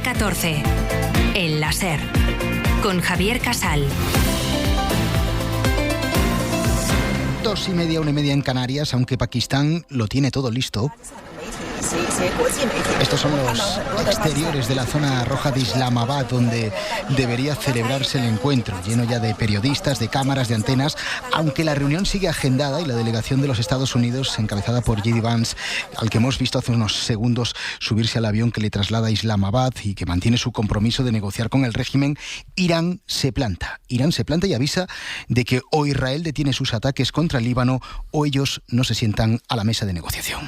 14. El láser. Con Javier Casal. 2:30, 1:30 en Canarias, aunque Pakistán lo tiene todo listo. Estos son los exteriores de la zona roja de Islamabad, donde debería celebrarse el encuentro, lleno ya de periodistas, de cámaras, de antenas, aunque la reunión sigue agendada y la delegación de los Estados Unidos, encabezada por J.D. Vance, al que hemos visto hace unos segundos subirse al avión que le traslada a Islamabad y que mantiene su compromiso de negociar con el régimen, Irán se planta y avisa de que o Israel detiene sus ataques contra el Líbano o ellos no se sientan a la mesa de negociación.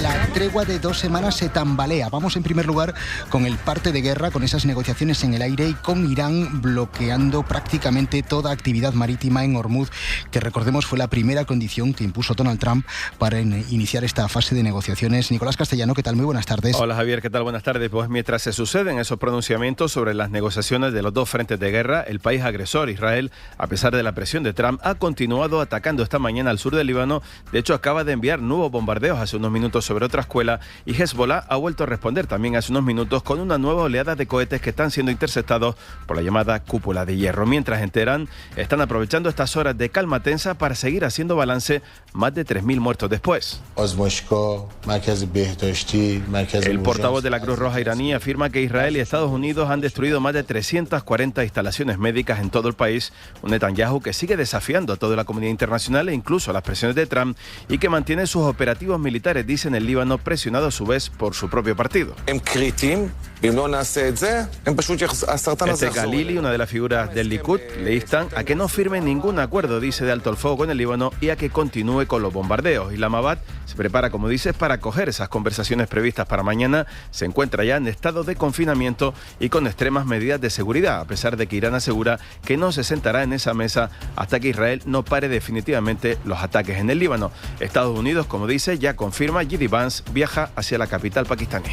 La tregua de 2 semanas se tambalea. Vamos en primer lugar con el parte de guerra, con esas negociaciones en el aire y con Irán bloqueando prácticamente toda actividad marítima en Hormuz, que recordemos fue la primera condición que impuso Donald Trump para iniciar esta fase de negociaciones. Nicolás Castellano, ¿qué tal? Muy buenas tardes. Hola Javier, ¿qué tal? Buenas tardes. Pues mientras se suceden esos pronunciamientos sobre las negociaciones de los dos frentes de guerra, el país agresor, Israel, a pesar de la presión de Trump, ha continuado atacando esta mañana al sur del Líbano. De hecho, acaba de enviar nuevos bombardeos hace unos minutos sobre otra escuela y Hezbollah ha vuelto a responder también hace unos minutos con una nueva oleada de cohetes que están siendo interceptados por la llamada cúpula de hierro. Mientras en Teherán están aprovechando estas horas de calma tensa para seguir haciendo balance, más de 3.000 muertos después. El portavoz de la Cruz Roja iraní afirma que Israel y Estados Unidos han destruido más de 340 instalaciones médicas en todo el país. Un Netanyahu que sigue desafiando a toda la comunidad internacional e incluso a las presiones de Trump y que mantiene sus operativos militares, dice, en el Líbano, presionado a su vez por su propio partido. Galili, una de las figuras del Likud, le instan a que no firme ningún acuerdo, dice, de alto el fuego con el Líbano y a que continúe con los bombardeos. Islamabad se prepara, como dices, para acoger esas conversaciones previstas para mañana. Se encuentra ya en estado de confinamiento y con extremas medidas de seguridad, a pesar de que Irán asegura que no se sentará en esa mesa hasta que Israel no pare definitivamente los ataques en el Líbano. Estados Unidos, como dice, ya confirma, J.D. Vance viaja hacia la capital pakistaní.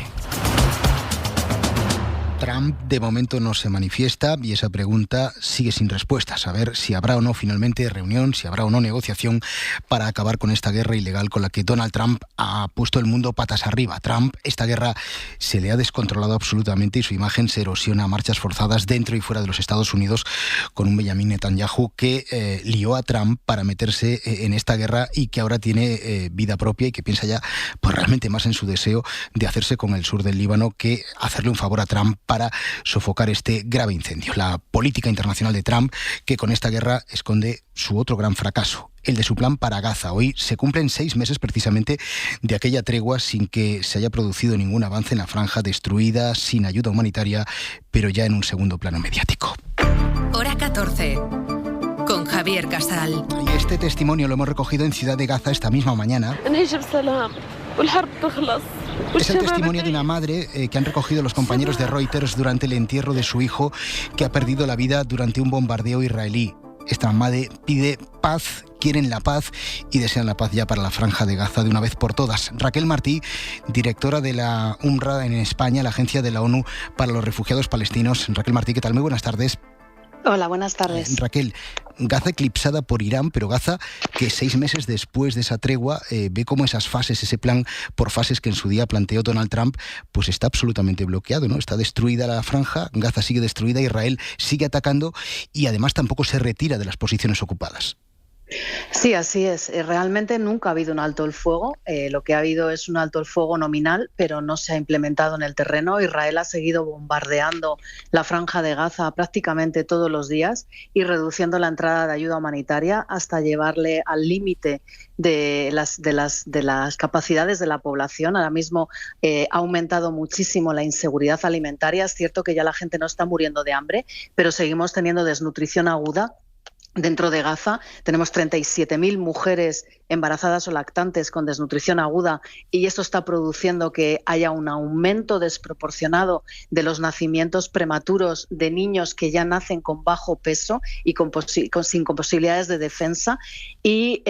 Trump de momento no se manifiesta y esa pregunta sigue sin respuesta. Saber si habrá o no finalmente reunión, si habrá o no negociación para acabar con esta guerra ilegal con la que Donald Trump ha puesto el mundo patas arriba. Trump, esta guerra se le ha descontrolado absolutamente y su imagen se erosiona a marchas forzadas dentro y fuera de los Estados Unidos, con un Benjamin Netanyahu que lió a Trump para meterse en esta guerra y que ahora tiene vida propia y que piensa ya pues realmente más en su deseo de hacerse con el sur del Líbano que hacerle un favor a Trump para sofocar este grave incendio. La política internacional de Trump, que con esta guerra esconde su otro gran fracaso, el de su plan para Gaza. Hoy se cumplen 6 meses precisamente de aquella tregua sin que se haya producido ningún avance en la franja, destruida, sin ayuda humanitaria, pero ya en un segundo plano mediático. Hora 14. Con Javier Casal. Y este testimonio lo hemos recogido en Ciudad de Gaza esta misma mañana. Es el testimonio de una madre que han recogido los compañeros de Reuters durante el entierro de su hijo que ha perdido la vida durante un bombardeo israelí. Esta madre pide paz, quieren la paz y desean la paz ya para la franja de Gaza de una vez por todas. Raquel Martí, directora de la UNRWA en España, la agencia de la ONU para los refugiados palestinos. Raquel Martí, ¿qué tal? Muy buenas tardes. Hola, buenas tardes. Raquel, Gaza eclipsada por Irán, pero Gaza que 6 meses después de esa tregua ve cómo esas fases, ese plan por fases que en su día planteó Donald Trump, pues está absolutamente bloqueado, ¿no? Está destruida la franja, Gaza sigue destruida, Israel sigue atacando y además tampoco se retira de las posiciones ocupadas. Sí, así es. Realmente nunca ha habido un alto el fuego. Lo que ha habido es un alto el fuego nominal, pero no se ha implementado en el terreno. Israel ha seguido bombardeando la franja de Gaza prácticamente todos los días y reduciendo la entrada de ayuda humanitaria hasta llevarle al límite de las capacidades de la población. Ahora mismo ha aumentado muchísimo la inseguridad alimentaria. Es cierto que ya la gente no está muriendo de hambre, pero seguimos teniendo desnutrición aguda. Dentro de Gaza tenemos 37.000 mujeres embarazadas o lactantes con desnutrición aguda y esto está produciendo que haya un aumento desproporcionado de los nacimientos prematuros de niños que ya nacen con bajo peso y sin posibilidades de defensa y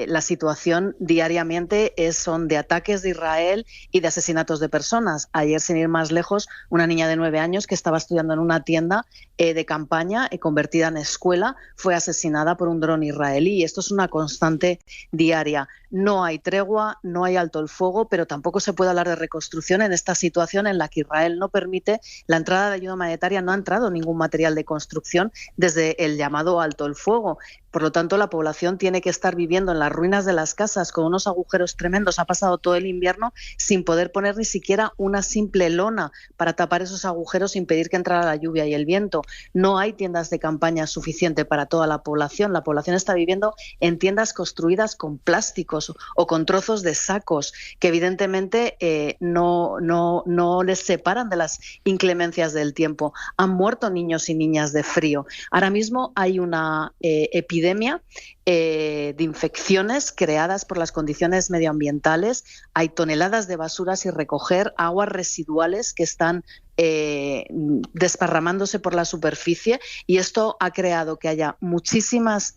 la situación diariamente son de ataques de Israel y de asesinatos de personas. Ayer, sin ir más lejos, una niña de 9 años que estaba estudiando en una tienda de campaña convertida en escuela fue asesinada por un dron israelí. Y esto es una constante diaria. No hay tregua, no hay alto el fuego, pero tampoco se puede hablar de reconstrucción en esta situación en la que Israel no permite la entrada de ayuda humanitaria. No ha entrado ningún material de construcción desde el llamado alto el fuego. Por lo tanto, la población tiene que estar viviendo en las ruinas de las casas con unos agujeros tremendos. Ha pasado todo el invierno sin poder poner ni siquiera una simple lona para tapar esos agujeros e impedir que entrara la lluvia y el viento. No hay tiendas de campaña suficiente para toda la población. La población está viviendo en tiendas construidas con plásticos o con trozos de sacos que evidentemente no les separan de las inclemencias del tiempo. Han muerto niños y niñas de frío. Ahora mismo hay una epidemia de infecciones creadas por las condiciones medioambientales. Hay toneladas de basura sin recoger, aguas residuales que están desparramándose por la superficie, y esto ha creado que haya muchísimas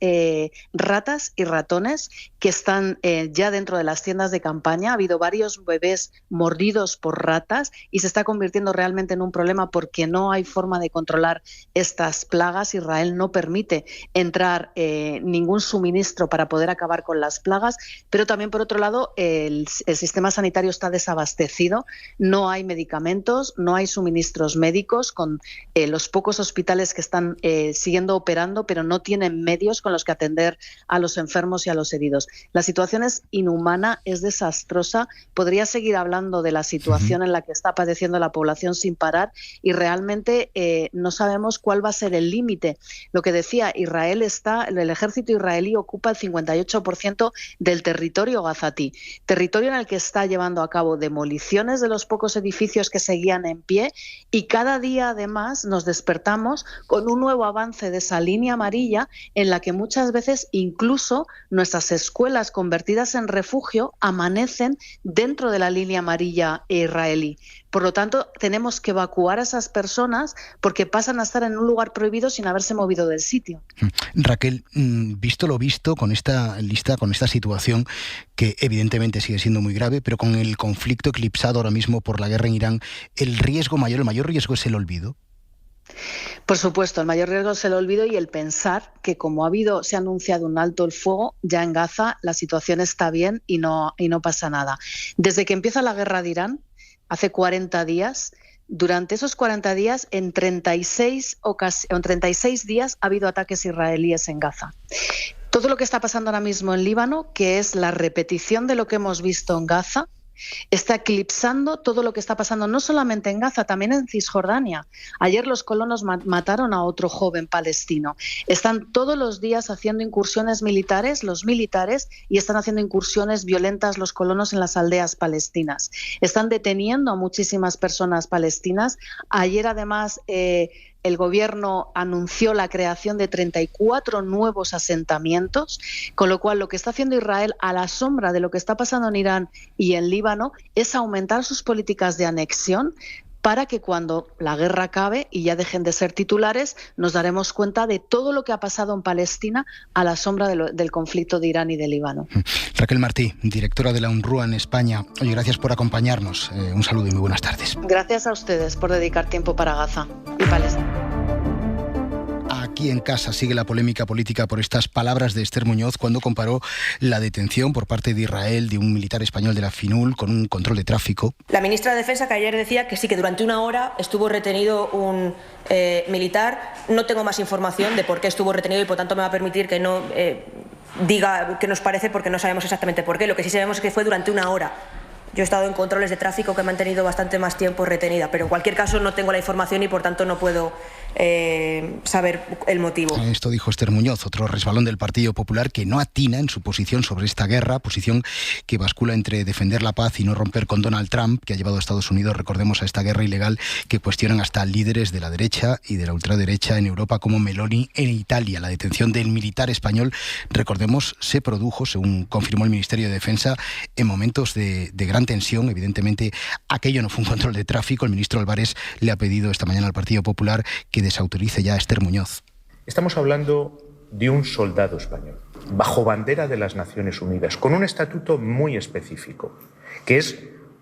ratas y ratones que están ya dentro de las tiendas de campaña. Ha habido varios bebés mordidos por ratas y se está convirtiendo realmente en un problema porque no hay forma de controlar estas plagas. Israel no permite entrar ningún suministro para poder acabar con las plagas, pero también, por otro lado, el sistema sanitario está desabastecido, no hay medicamentos, no hay suministros médicos, con los pocos hospitales que están siguiendo operando, pero no tienen medios con los que atender a los enfermos y a los heridos. La situación es inhumana, es desastrosa. Podría seguir hablando de la situación en la que está padeciendo la población sin parar, y realmente no sabemos cuál va a ser el límite. Lo que decía, el ejército israelí ocupa el 58% del territorio gazatí, territorio en el que está llevando a cabo demoliciones de los pocos edificios que seguían en pie, y cada día además nos despertamos con un nuevo avance de esa línea amarilla en la que muchas veces incluso nuestras escuelas convertidas en refugio amanecen dentro de la línea amarilla israelí. Por lo tanto, tenemos que evacuar a esas personas porque pasan a estar en un lugar prohibido sin haberse movido del sitio. Raquel, visto lo visto, con esta lista, con esta situación que evidentemente sigue siendo muy grave, pero con el conflicto eclipsado ahora mismo por la guerra en Irán, el mayor riesgo es el olvido. Por supuesto, el mayor riesgo es el olvido y el pensar que como se ha anunciado un alto el fuego, ya en Gaza la situación está bien y no pasa nada. Desde que empieza la guerra de Irán, hace 40 días, durante esos 40 días, en 36 días ha habido ataques israelíes en Gaza. Todo lo que está pasando ahora mismo en Líbano, que es la repetición de lo que hemos visto en Gaza, está eclipsando todo lo que está pasando no solamente en Gaza, también en Cisjordania. Ayer los colonos mataron a otro joven palestino. Están todos los días haciendo incursiones militares, los militares, y están haciendo incursiones violentas los colonos en las aldeas palestinas. Están deteniendo a muchísimas personas palestinas. Ayer, además, el gobierno anunció la creación de 34 nuevos asentamientos, con lo cual lo que está haciendo Israel, a la sombra de lo que está pasando en Irán y en Líbano, es aumentar sus políticas de anexión para que cuando la guerra acabe y ya dejen de ser titulares, nos daremos cuenta de todo lo que ha pasado en Palestina a la sombra del conflicto de Irán y de Líbano. Raquel Martí, directora de la UNRWA en España. Oye, gracias por acompañarnos. Un saludo y muy buenas tardes. Gracias a ustedes por dedicar tiempo para Gaza y Palestina. Aquí en casa sigue la polémica política por estas palabras de Esther Muñoz cuando comparó la detención por parte de Israel de un militar español de la FINUL con un control de tráfico. La ministra de Defensa, que ayer decía que sí, que durante una hora estuvo retenido un militar. No tengo más información de por qué estuvo retenido y por tanto me va a permitir que no diga qué nos parece, porque no sabemos exactamente por qué. Lo que sí sabemos es que fue durante una hora. Yo he estado en controles de tráfico que me han tenido bastante más tiempo retenida, pero en cualquier caso no tengo la información y por tanto no puedo saber el motivo. Esto dijo Esther Muñoz, otro resbalón del Partido Popular que no atina en su posición sobre esta guerra, posición que bascula entre defender la paz y no romper con Donald Trump, que ha llevado a Estados Unidos, recordemos, a esta guerra ilegal que cuestionan hasta líderes de la derecha y de la ultraderecha en Europa, como Meloni en Italia. La detención del militar español, recordemos, se produjo, según confirmó el Ministerio de Defensa, en momentos de gran tensión. Evidentemente, aquello no fue un control de tráfico. El ministro Álvarez le ha pedido esta mañana al Partido Popular que desautorice ya a Esther Muñoz. Estamos hablando de un soldado español, bajo bandera de las Naciones Unidas, con un estatuto muy específico, que es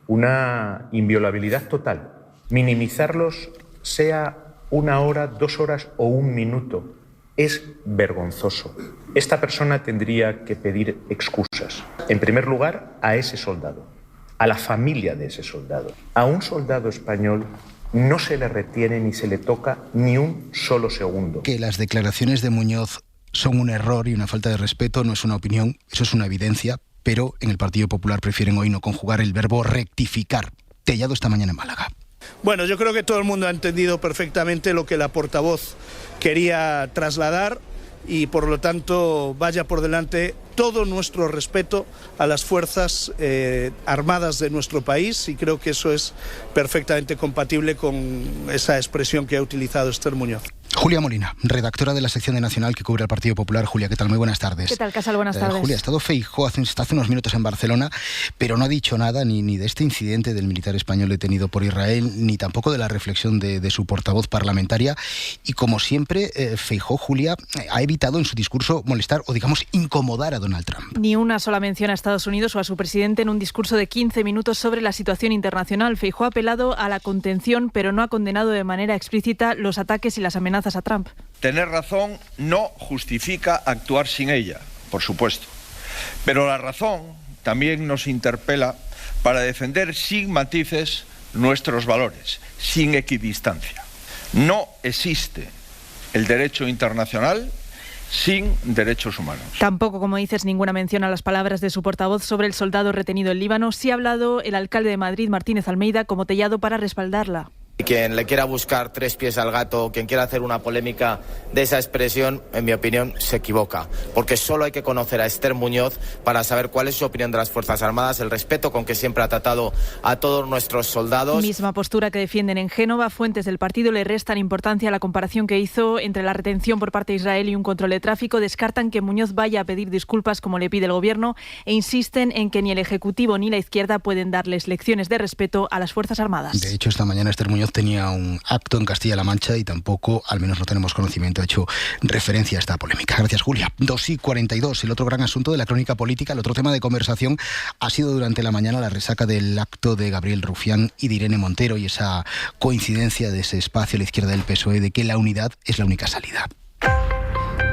una inviolabilidad total. Minimizarlos, sea 1 hora, 2 horas o 1 minuto, es vergonzoso. Esta persona tendría que pedir excusas. En primer lugar, a ese soldado, a la familia de ese soldado. A un soldado español no se le retiene ni se le toca ni un solo segundo. Que las declaraciones de Muñoz son un error y una falta de respeto no es una opinión, eso es una evidencia, pero en el Partido Popular prefieren hoy no conjugar el verbo rectificar. Tellado esta mañana en Málaga. Bueno, yo creo que todo el mundo ha entendido perfectamente lo que la portavoz quería trasladar y por lo tanto vaya por delante todo nuestro respeto a las fuerzas armadas de nuestro país y creo que eso es perfectamente compatible con esa expresión que ha utilizado Esther Muñoz. Julia Molina, redactora de la sección de Nacional que cubre al Partido Popular. Julia, ¿qué tal? Muy buenas tardes. ¿Qué tal, Casal? Buenas tardes. Julia, ha estado Feijóo hace unos minutos en Barcelona, pero no ha dicho nada ni de este incidente del militar español detenido por Israel, ni tampoco de la reflexión de su portavoz parlamentaria. Y como siempre, Feijóo, Julia, ha evitado en su discurso molestar o, digamos, incomodar a Donald Trump. Ni una sola mención a Estados Unidos o a su presidente en un discurso de 15 minutos sobre la situación internacional. Feijóo ha apelado a la contención, pero no ha condenado de manera explícita los ataques y las amenazas a Trump. Tener razón no justifica actuar sin ella, por supuesto. Pero la razón también nos interpela para defender sin matices nuestros valores, sin equidistancia. No existe el derecho internacional sin derechos humanos. Tampoco, como dices, ninguna mención a las palabras de su portavoz sobre el soldado retenido en Líbano. Sí ha hablado el alcalde de Madrid, Martínez Almeida, como Tellado para respaldarla. Quien le quiera buscar 3 pies al gato, quien quiera hacer una polémica de esa expresión, en mi opinión, se equivoca. Porque solo hay que conocer a Esther Muñoz para saber cuál es su opinión de las Fuerzas Armadas, el respeto con que siempre ha tratado a todos nuestros soldados. Misma postura que defienden en Génova. Fuentes del partido le restan importancia a la comparación que hizo entre la retención por parte de Israel y un control de tráfico. Descartan que Muñoz vaya a pedir disculpas como le pide el gobierno e insisten en que ni el Ejecutivo ni la izquierda pueden darles lecciones de respeto a las Fuerzas Armadas. De hecho, esta mañana Esther Muñoz tenía un acto en Castilla-La Mancha y tampoco, al menos no tenemos conocimiento, ha hecho referencia a esta polémica. Gracias, Julia. 2:42. El otro gran asunto de la crónica política, el otro tema de conversación ha sido durante la mañana la resaca del acto de Gabriel Rufián y de Irene Montero y esa coincidencia de ese espacio a la izquierda del PSOE de que la unidad es la única salida.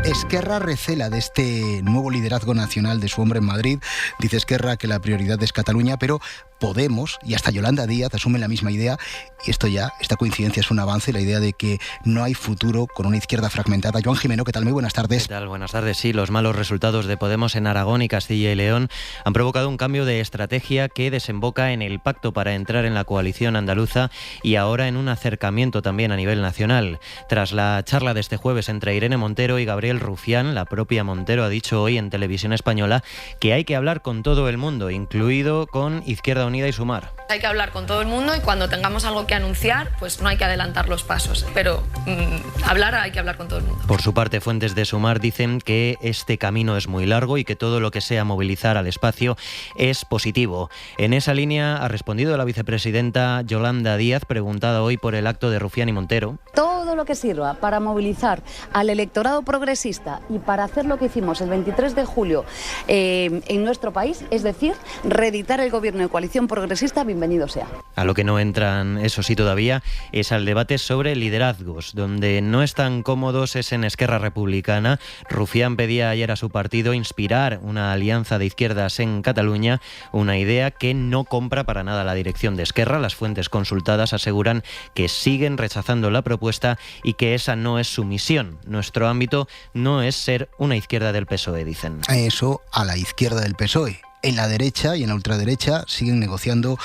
Esquerra recela de este nuevo liderazgo nacional de su hombre en Madrid. Dice Esquerra que la prioridad es Cataluña, pero Podemos y hasta Yolanda Díaz asumen la misma idea. Y esta coincidencia es un avance, la idea de que no hay futuro con una izquierda fragmentada. Joan Jimeno, ¿qué tal? Muy buenas tardes. ¿Qué tal? Buenas tardes. Sí, los malos resultados de Podemos en Aragón y Castilla y León han provocado un cambio de estrategia que desemboca en el pacto para entrar en la coalición andaluza y ahora en un acercamiento también a nivel nacional. Tras la charla de este jueves entre Irene Montero y Gabriel Rufián, la propia Montero ha dicho hoy en Televisión Española que hay que hablar con todo el mundo, incluido con Izquierda Unida y Sumar. Hay que hablar con todo el mundo y cuando tengamos algo que anunciar, pues no hay que adelantar los pasos, pero hay que hablar con todo el mundo. Por su parte, fuentes de Sumar dicen que este camino es muy largo y que todo lo que sea movilizar al espacio es positivo. En esa línea ha respondido la vicepresidenta Yolanda Díaz, preguntada hoy por el acto de Rufián y Montero. Todo lo que sirva para movilizar al electorado progresista y para hacer lo que hicimos el 23 de julio en nuestro país, es decir, reeditar el gobierno de coalición progresista, bienvenido sea. A lo que no entran, eso sí, todavía es al debate sobre liderazgos. Donde no están cómodos es en Esquerra Republicana. Rufián pedía ayer a su partido inspirar una alianza de izquierdas en Cataluña, una idea que no compra para nada la dirección de Esquerra. Las fuentes consultadas aseguran que siguen rechazando la propuesta y que esa no es su misión. Nuestro ámbito no es ser una izquierda del PSOE, dicen. Eso a la izquierda del PSOE. En la derecha y en la ultraderecha siguen negociando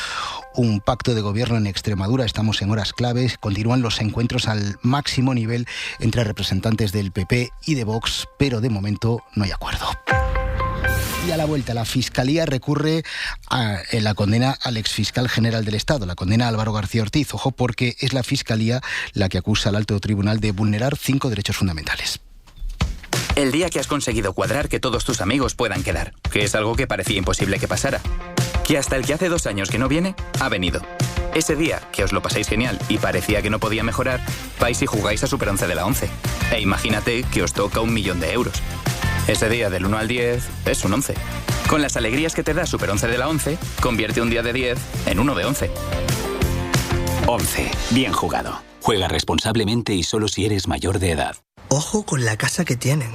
un pacto de gobierno en Extremadura. Estamos en horas claves. Continúan los encuentros al máximo nivel entre representantes del PP y de Vox, pero de momento no hay acuerdo. Y a la vuelta, la Fiscalía recurre en la condena al exfiscal general del Estado, la condena a Álvaro García Ortiz. Ojo, porque es la Fiscalía la que acusa al alto tribunal de vulnerar 5 derechos fundamentales. El día que has conseguido cuadrar que todos tus amigos puedan quedar, que es algo que parecía imposible que pasara. Que hasta el que hace 2 años que no viene, ha venido. Ese día, que os lo pasáis genial y parecía que no podía mejorar, vais y jugáis a Super 11 de la 11. E imagínate que os toca 1 millón de euros. Ese día del 1 al 10 es un 11. Con las alegrías que te da Super 11 de la 11, convierte un día de 10 en uno de 11. 11. Bien jugado. Juega responsablemente y solo si eres mayor de edad. Ojo con la casa que tienen.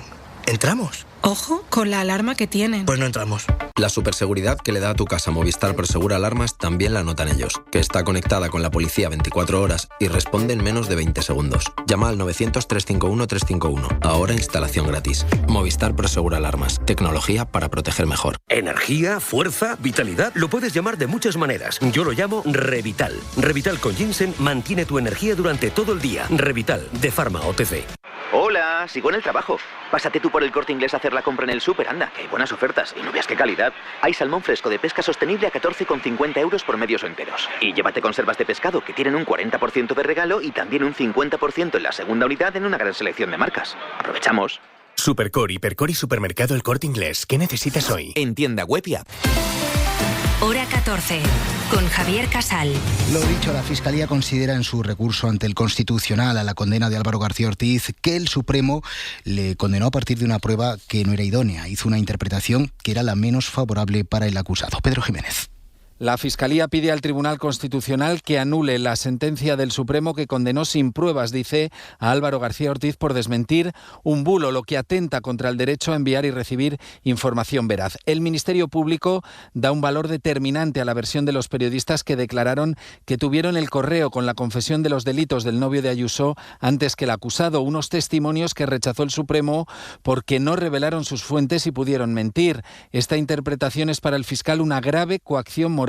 ¿Entramos? Ojo con la alarma que tienen. Pues no entramos. La superseguridad que le da a tu casa Movistar Prosegura Alarmas también la notan ellos, que está conectada con la policía 24 horas y responde en menos de 20 segundos. Llama al 900-351-351. Ahora instalación gratis. Movistar Prosegura Alarmas. Tecnología para proteger mejor. Energía, fuerza, vitalidad. Lo puedes llamar de muchas maneras. Yo lo llamo Revital. Revital con ginseng mantiene tu energía durante todo el día. Revital, de Pharma OTC. Hola, sigo en el trabajo. Pásate tú por el Corte Inglés a hacer la compra en el súper, anda, que hay buenas ofertas y no veas qué calidad. Hay salmón fresco de pesca sostenible a 14,50 euros por medios o enteros. Y llévate conservas de pescado que tienen un 40% de regalo y también un 50% en la segunda unidad en una gran selección de marcas. Aprovechamos. Supercore, Hipercore y Supermercado El Corte Inglés. ¿Qué necesitas hoy? En tienda web y app. Hora 14, con Javier Casal. Lo dicho, la Fiscalía considera en su recurso ante el Constitucional a la condena de Álvaro García Ortiz que el Supremo le condenó a partir de una prueba que no era idónea. Hizo una interpretación que era la menos favorable para el acusado. Pedro Jiménez. La Fiscalía pide al Tribunal Constitucional que anule la sentencia del Supremo que condenó sin pruebas, dice, a Álvaro García Ortiz por desmentir un bulo, lo que atenta contra el derecho a enviar y recibir información veraz. El Ministerio Público da un valor determinante a la versión de los periodistas que declararon que tuvieron el correo con la confesión de los delitos del novio de Ayuso antes que el acusado, unos testimonios que rechazó el Supremo porque no revelaron sus fuentes y pudieron mentir. Esta interpretación es para el fiscal una grave coacción moral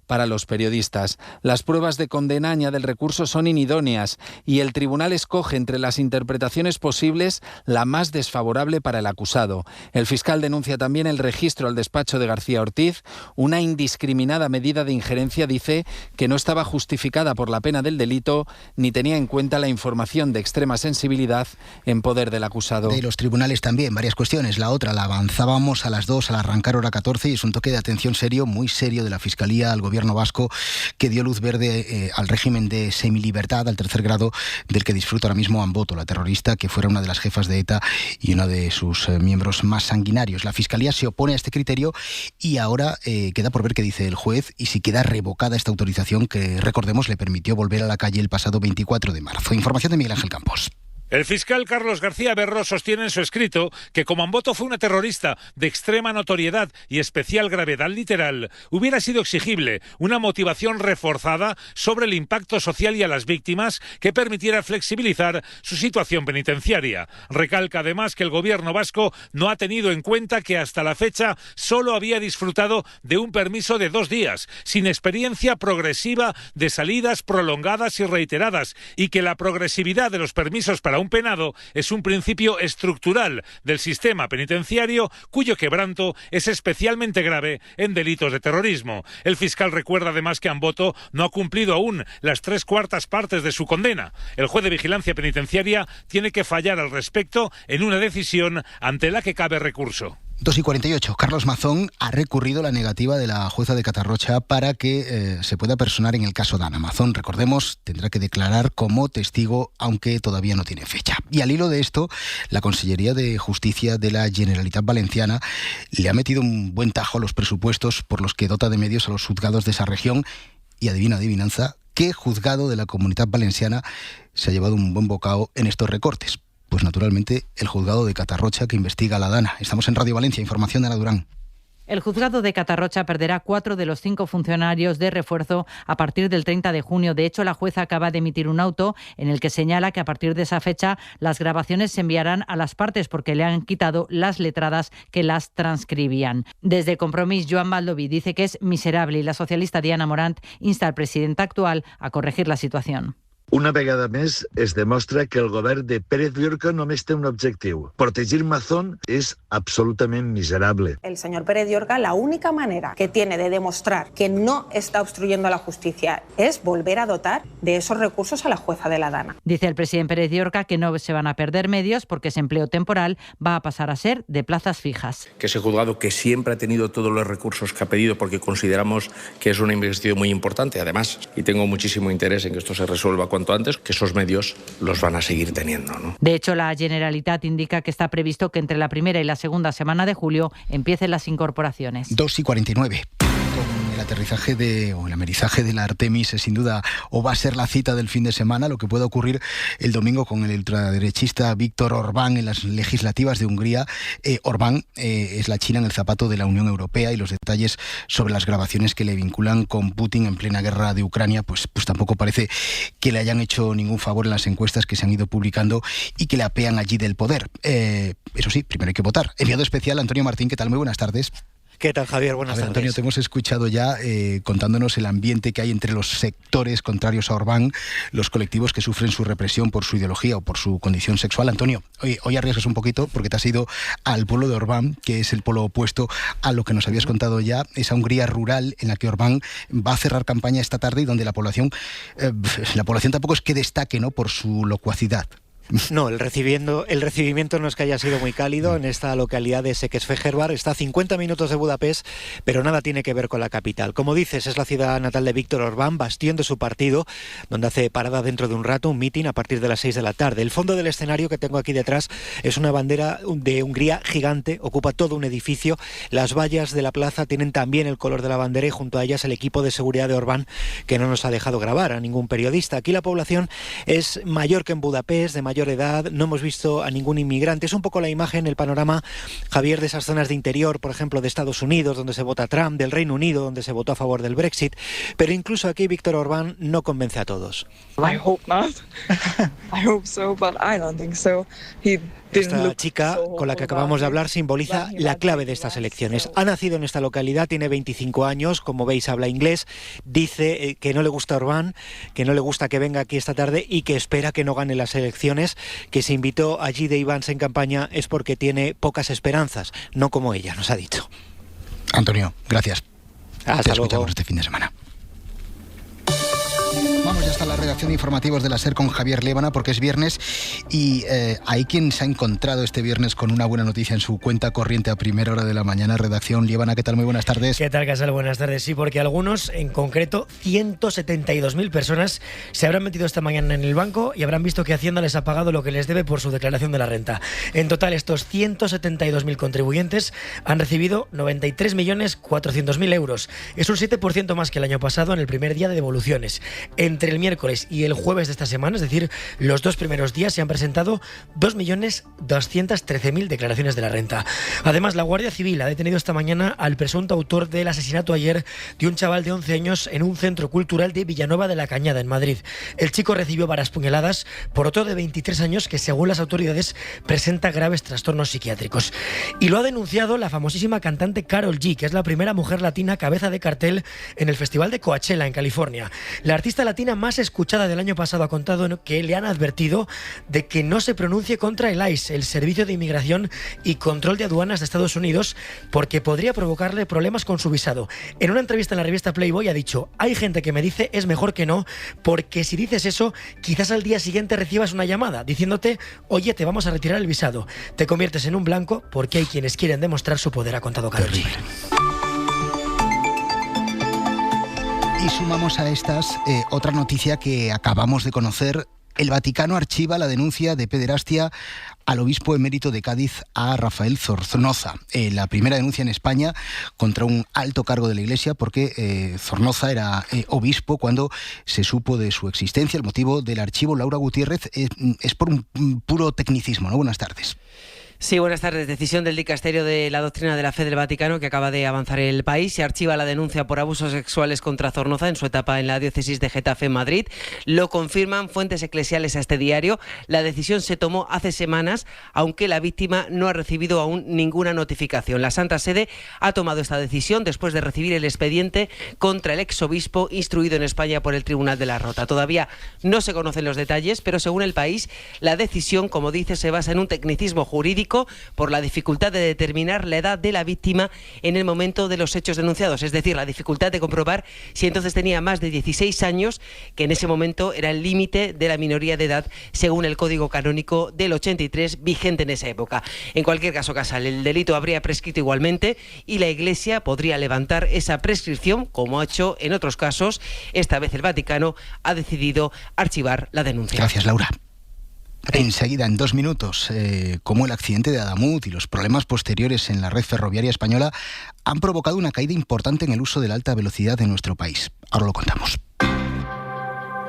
para los periodistas. Las pruebas de condena, añade el recurso, son inidóneas y el tribunal escoge entre las interpretaciones posibles la más desfavorable para el acusado. El fiscal denuncia también el registro al despacho de García Ortiz, una indiscriminada medida de injerencia, dice, que no estaba justificada por la pena del delito ni tenía en cuenta la información de extrema sensibilidad en poder del acusado. De los tribunales también, varias cuestiones. La otra la avanzábamos a las 2 al arrancar hora 14 y es un toque de atención serio, muy serio de la Fiscalía al gobierno vasco que dio luz verde al régimen de semilibertad al tercer grado del que disfruta ahora mismo Amboto, la terrorista que fuera una de las jefas de ETA y uno de sus miembros más sanguinarios. La Fiscalía se opone a este criterio y ahora queda por ver qué dice el juez y si queda revocada esta autorización que, recordemos, le permitió volver a la calle el pasado 24 de marzo. Información de Miguel Ángel Campos. El fiscal Carlos García Berro sostiene en su escrito que como Amboto fue una terrorista de extrema notoriedad y especial gravedad literal, hubiera sido exigible una motivación reforzada sobre el impacto social y a las víctimas que permitiera flexibilizar su situación penitenciaria. Recalca además que el gobierno vasco no ha tenido en cuenta que hasta la fecha solo había disfrutado de un permiso de 2 días, sin experiencia progresiva de salidas prolongadas y reiteradas, y que la progresividad de los permisos para un penado es un principio estructural del sistema penitenciario cuyo quebranto es especialmente grave en delitos de terrorismo. El fiscal recuerda además que Amboto no ha cumplido aún las 3/4 partes de su condena. El juez de vigilancia penitenciaria tiene que fallar al respecto en una decisión ante la que cabe recurso. 2:48. Carlos Mazón ha recurrido la negativa de la jueza de Catarrocha para que se pueda personar en el caso Dana. Mazón, recordemos, tendrá que declarar como testigo, aunque todavía no tiene fecha. Y al hilo de esto, la Consellería de Justicia de la Generalitat Valenciana le ha metido un buen tajo a los presupuestos por los que dota de medios a los juzgados de esa región. Y adivinanza, ¿qué juzgado de la Comunitat Valenciana se ha llevado un buen bocado en estos recortes? Pues naturalmente el juzgado de Catarrocha que investiga a la Dana. Estamos en Radio Valencia, información de Ana Durán. El juzgado de Catarrocha perderá 4 de los 5 funcionarios de refuerzo a partir del 30 de junio. De hecho, la jueza acaba de emitir un auto en el que señala que a partir de esa fecha las grabaciones se enviarán a las partes porque le han quitado las letradas que las transcribían. Desde Compromís, Joan Baldoví dice que es miserable y la socialista Diana Morant insta al presidente actual a corregir la situación. Una vegada més es demostra que el govern de Pérez Llorca només té un objectiu. Protegir Mazón es absolutamente miserable. El señor Pérez Llorca, la única manera que tiene de demostrar que no está obstruyendo la justicia es volver a dotar de esos recursos a la jueza de la Dana. Dice el presidente Pérez Llorca que no se van a perder medios porque ese empleo temporal va a pasar a ser de plazas fijas. Que ese juzgado, que siempre ha tenido todos los recursos que ha pedido porque consideramos que es una investigación muy importante, además, y tengo muchísimo interés en que esto se resuelva cuanto cuanto antes, que esos medios los van a seguir teniendo, ¿no? De hecho, la Generalitat indica que está previsto que entre la primera y la segunda semana de julio empiecen las incorporaciones. 2:49. Con el aterrizaje o el amerizaje de la Artemis es sin duda o va a ser la cita del fin de semana, lo que pueda ocurrir el domingo con el ultraderechista Viktor Orbán en las legislativas de Hungría. Orbán es la China en el zapato de la Unión Europea, y los detalles sobre las grabaciones que le vinculan con Putin en plena guerra de Ucrania pues tampoco parece que le hayan hecho ningún favor en las encuestas que se han ido publicando y que le apean allí del poder. Eso sí, primero hay que votar. Enviado especial Antonio Martín, ¿qué tal? Muy buenas tardes. ¿Qué tal, Javier? Buenas tardes. Antonio, te hemos escuchado ya contándonos el ambiente que hay entre los sectores contrarios a Orbán, los colectivos que sufren su represión por su ideología o por su condición sexual. Antonio, hoy arriesgas un poquito porque te has ido al pueblo de Orbán, que es el polo opuesto a lo que nos habías contado ya, esa Hungría rural en la que Orbán va a cerrar campaña esta tarde y donde la población tampoco es que destaque, ¿no?, por su locuacidad. No, el recibimiento no es que haya sido muy cálido en esta localidad de Székesfehérvár. Está a 50 minutos de Budapest, pero nada tiene que ver con la capital. Como dices, es la ciudad natal de Viktor Orbán, bastión de su partido, donde hace parada dentro de un rato, un mitin a partir de las 6 de la tarde. El fondo del escenario que tengo aquí detrás es una bandera de Hungría gigante, ocupa todo un edificio. Las vallas de la plaza tienen también el color de la bandera y junto a ellas el equipo de seguridad de Orbán, que no nos ha dejado grabar a ningún periodista. Aquí la población es mayor que en Budapest, de mayor edad, no hemos visto a ningún inmigrante. Es un poco la imagen, el panorama, Javier, de esas zonas de interior, por ejemplo, de Estados Unidos, donde se vota Trump, del Reino Unido, donde se votó a favor del Brexit, pero incluso aquí Viktor Orbán no convence a todos. I hope not. I hope so, but I don't think so. Esta chica con la que acabamos de hablar simboliza la clave de estas elecciones. Ha nacido en esta localidad, tiene 25 años, como veis habla inglés, dice que no le gusta Orbán, que no le gusta que venga aquí esta tarde y que espera que no gane las elecciones, que se invitó allí de Ivans en campaña es porque tiene pocas esperanzas, no como ella, nos ha dicho. Antonio, gracias. Hasta luego. Escuchamos este fin de semana. Vamos ya hasta la redacción de informativos de la SER con Javier Liébana, porque es viernes y hay quien se ha encontrado este viernes con una buena noticia en su cuenta corriente a primera hora de la mañana. Redacción Liébana, ¿qué tal? Muy buenas tardes. ¿Qué tal, Casal? Buenas tardes. Sí, porque algunos, en concreto 172.000 personas, se habrán metido esta mañana en el banco y habrán visto que Hacienda les ha pagado lo que les debe por su declaración de la renta. En total, estos 172.000 contribuyentes han recibido 93.400.000 euros. Es un 7% más que el año pasado en el primer día de devoluciones. Entre el miércoles y el jueves de esta semana, es decir, los dos primeros días, se han presentado 2.213.000 declaraciones de la renta. Además, la Guardia Civil ha detenido esta mañana al presunto autor del asesinato ayer de un chaval de 11 años en un centro cultural de Villanueva de la Cañada, en Madrid. El chico recibió varias puñaladas por otro de 23 años que, según las autoridades, presenta graves trastornos psiquiátricos. Y lo ha denunciado la famosísima cantante Karol G, que es la primera mujer latina cabeza de cartel en el Festival de Coachella, en California. La artista latina más escuchada del año pasado ha contado que le han advertido de que no se pronuncie contra el ICE, el Servicio de Inmigración y Control de Aduanas de Estados Unidos, porque podría provocarle problemas con su visado. En una entrevista en la revista Playboy ha dicho: hay gente que me dice es mejor que no, porque si dices eso, quizás al día siguiente recibas una llamada diciéndote: oye, te vamos a retirar el visado. Te conviertes en un blanco porque hay quienes quieren demostrar su poder, ha contado Karol G. Y sumamos a estas otra noticia que acabamos de conocer. El Vaticano archiva la denuncia de pederastia al obispo emérito de Cádiz, a Rafael Zornoza. La primera denuncia en España contra un alto cargo de la Iglesia, porque Zornoza era obispo cuando se supo de su existencia. El motivo del archivo, Laura Gutiérrez, es por un puro tecnicismo, ¿no? Buenas tardes. Sí, buenas tardes. Decisión del Dicasterio de la Doctrina de la Fe del Vaticano que acaba de avanzar en el país. Se archiva la denuncia por abusos sexuales contra Zornoza en su etapa en la diócesis de Getafe, en Madrid. Lo confirman fuentes eclesiales a este diario. La decisión se tomó hace semanas, aunque la víctima no ha recibido aún ninguna notificación. La Santa Sede ha tomado esta decisión después de recibir el expediente contra el exobispo instruido en España por el Tribunal de la Rota. Todavía no se conocen los detalles, pero según el país, la decisión, como dice, se basa en un tecnicismo jurídico médico por la dificultad de determinar la edad de la víctima en el momento de los hechos denunciados, es decir, la dificultad de comprobar si entonces tenía más de 16 años, que en ese momento era el límite de la minoría de edad según el Código Canónico del 83 vigente en esa época. En cualquier caso, Casal, el delito habría prescrito igualmente y la Iglesia podría levantar esa prescripción, como ha hecho en otros casos. Esta vez el Vaticano ha decidido archivar la denuncia. Gracias, Laura. Enseguida, en 2 minutos, cómo el accidente de Adamuz y los problemas posteriores en la red ferroviaria española han provocado una caída importante en el uso de la alta velocidad en nuestro país. Ahora lo contamos.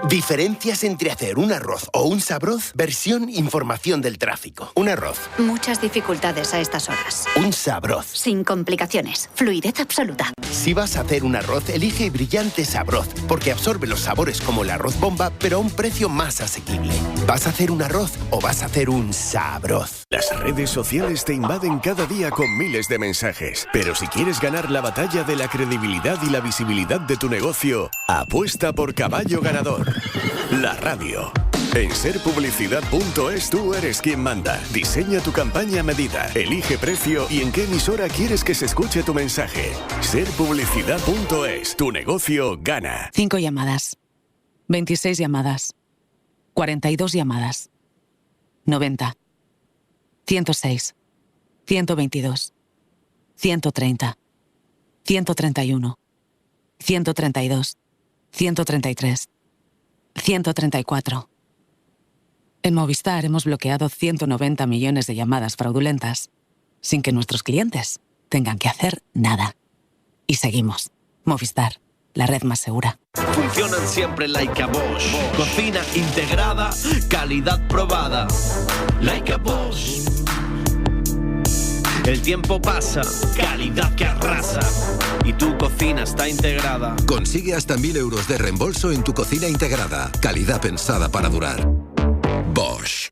Diferencias entre hacer un arroz o un sabroz. Versión información del tráfico. Un arroz. Muchas dificultades a estas horas. Un sabroz. Sin complicaciones. Fluidez absoluta. Si vas a hacer un arroz, elige Brillante Sabroz, porque absorbe los sabores como el arroz bomba, pero a un precio más asequible. ¿Vas a hacer un arroz o vas a hacer un sabroz? Las redes sociales te invaden cada día con miles de mensajes. Pero si quieres ganar la batalla de la credibilidad y la visibilidad de tu negocio, apuesta por Caballo Ganador. La radio. En serpublicidad.es tú eres quien manda. Diseña tu campaña a medida, elige precio y en qué emisora quieres que se escuche tu mensaje. Serpublicidad.es, tu negocio gana. 5 llamadas, 26 llamadas, 42 llamadas, 90, 106, 122, 130, 131, 132, 133, 134. En Movistar hemos bloqueado 190 millones de llamadas fraudulentas sin que nuestros clientes tengan que hacer nada. Y seguimos. Movistar, la red más segura. Funcionan siempre like a Bosch. Cocina integrada, calidad probada. Like a Bosch. El tiempo pasa, calidad que arrasa. Y tu cocina está integrada. Consigue hasta 1.000 euros de reembolso en tu cocina integrada. Calidad pensada para durar. Bosch.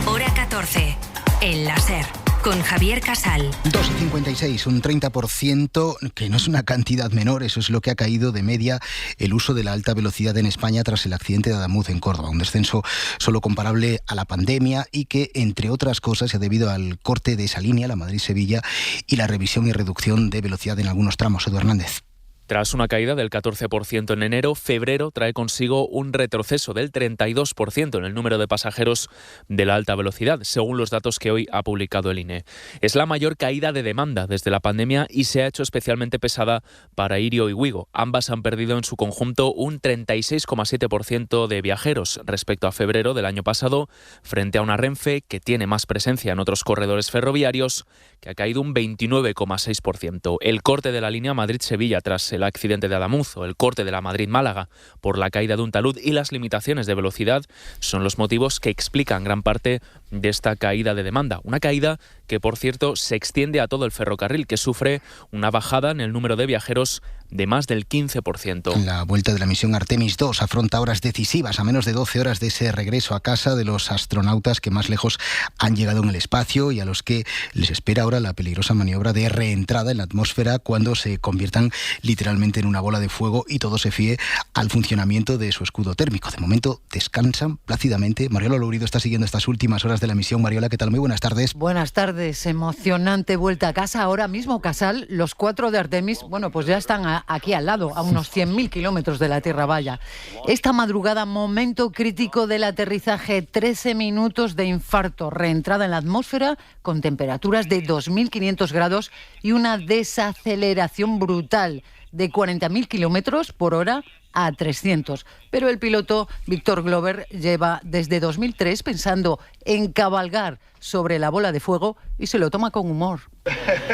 Hora 14. El láser. Con Javier Casal. 2,56, un 30%, que no es una cantidad menor, eso es lo que ha caído de media el uso de la alta velocidad en España tras el accidente de Adamuz en Córdoba. Un descenso solo comparable a la pandemia y que, entre otras cosas, se ha debido al corte de esa línea, la Madrid-Sevilla, y la revisión y reducción de velocidad en algunos tramos. Edu Hernández. Tras una caída del 14% en enero, febrero trae consigo un retroceso del 32% en el número de pasajeros de la alta velocidad, según los datos que hoy ha publicado el INE. Es la mayor caída de demanda desde la pandemia y se ha hecho especialmente pesada para Irio y Wigo. Ambas han perdido en su conjunto un 36,7% de viajeros respecto a febrero del año pasado, frente a una Renfe que tiene más presencia en otros corredores ferroviarios, que ha caído un 29,6%. El corte de la línea Madrid-Sevilla tras el accidente de Adamuz o el corte de la Madrid-Málaga por la caída de un talud y las limitaciones de velocidad son los motivos que explican gran parte de esta caída de demanda. Una caída que, por cierto, se extiende a todo el ferrocarril, que sufre una bajada en el número de viajeros de más del 15%. La vuelta de la misión Artemis II afronta horas decisivas, a menos de 12 horas de ese regreso a casa de los astronautas que más lejos han llegado en el espacio y a los que les espera ahora la peligrosa maniobra de reentrada en la atmósfera cuando se conviertan literalmente en una bola de fuego y todo se fíe al funcionamiento de su escudo térmico. De momento descansan plácidamente. Mariola Lourido está siguiendo estas últimas horas de la misión. Mariola, ¿qué tal? Muy buenas tardes. Buenas tardes. Emocionante vuelta a casa. Ahora mismo, Casal, los 4 de Artemis, bueno, pues ya están aquí al lado, a unos 100.000 kilómetros de la Tierra Vaya. Esta madrugada, momento crítico del aterrizaje, 13 minutos de infarto, reentrada en la atmósfera con temperaturas de 2.500 grados y una desaceleración brutal de 40.000 kilómetros por hora a 300. Pero el piloto Victor Glover lleva desde 2003 pensando en cabalgar sobre la bola de fuego y se lo toma con humor.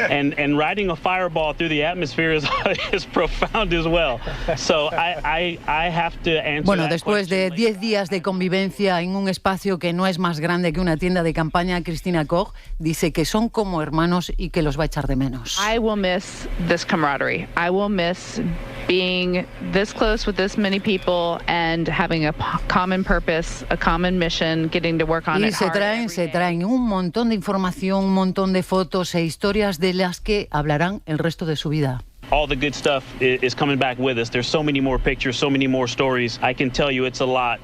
And riding a fireball through the atmosphere is profound as well. So I have to answer. Bueno, después de 10 días de convivencia en un espacio que no es más grande que una tienda de campaña, Cristina Koch dice que son como hermanos y que los va a echar de menos. I will miss this camaraderie. I will miss being this close with this many people and having a common purpose, a common mission, getting to work on it hard. Se traen un montón de información, un montón de fotos e historias de las que hablarán el resto de su vida. All the good stuff is coming back with us. There's so many more pictures, so many more stories. I can tell you it's a lot.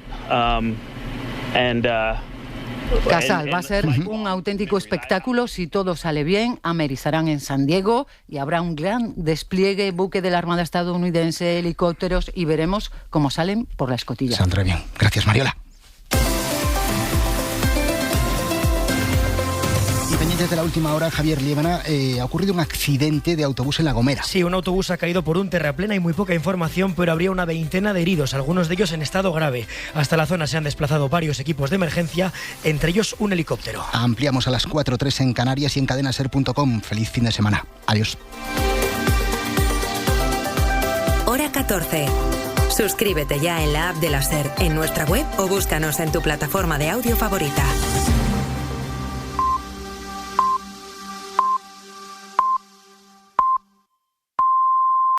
Casal, va a ser un auténtico espectáculo si todo sale bien. Amerizarán en San Diego y habrá un gran despliegue, buque de la Armada estadounidense, helicópteros, y veremos cómo salen por la escotilla. Saldrá bien. Gracias, Mariola. Pendientes de la última hora, Javier Liébana, ha ocurrido un accidente de autobús en La Gomera. Sí, un autobús ha caído por un terraplén, hay muy poca información, pero habría una veintena de heridos, algunos de ellos en estado grave. Hasta la zona se han desplazado varios equipos de emergencia, entre ellos un helicóptero. Ampliamos a las 4:03 en Canarias y en cadenaser.com. Feliz fin de semana. Adiós. Hora 14. Suscríbete ya en la app de la SER, en nuestra web o búscanos en tu plataforma de audio favorita.